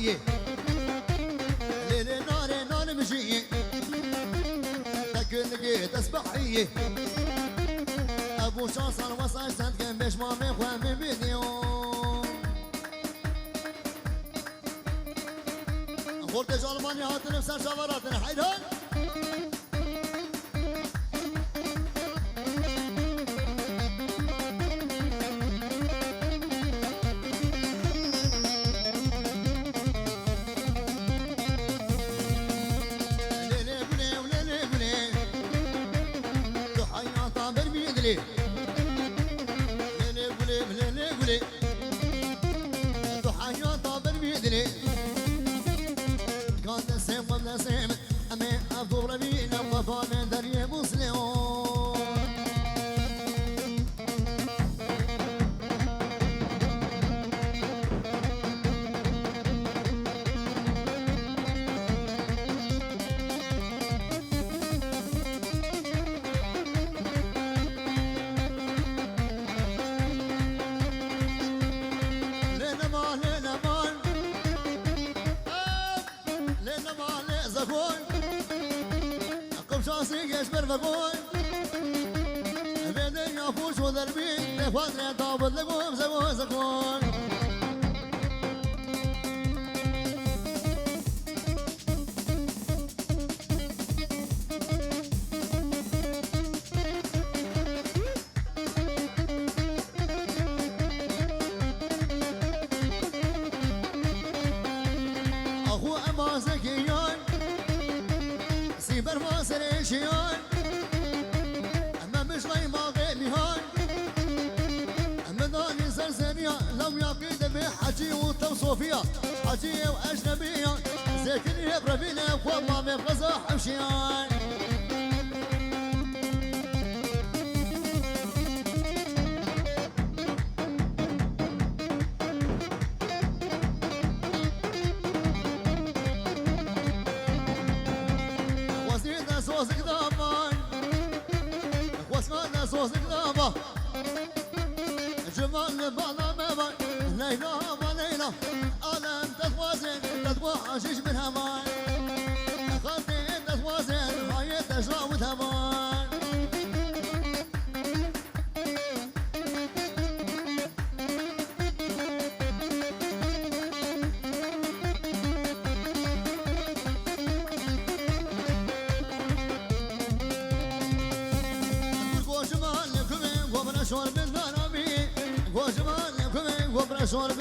صباحية ليلي ناري نار مشية تكن لقيت أصبحية أبو شاصر وصل صدقن بيش ما مخوة من فيديو خورتش ألمانيا هاتن بسر شفراتن حيدان ليلي قولي تحيا طابر بيدلي كان نسيم ونسيم أمي أفضل بينا وفا من دري مسلمون يشبر فقول بيدي يفوش وذربي لفضل طابط لقوم زقون زقون أخو أما زكيان سيبر ما سريشيان أما مش غي ما غيني هاي أما ذاني زرزانيا لم يقيد بحجي وتوصوفيا حجي وأجنبيا زيكني يبربينا وما مغزى حمشيان صوصك ذابان واسمعنا صوصك ذابا جمال بعض ماما ليلى ما ليلى أنا أنت توازن تتبع حشيش من همان خلتي أنت توازن هاي تجرى وثمان شور بالدربي وجمالكم وبرشور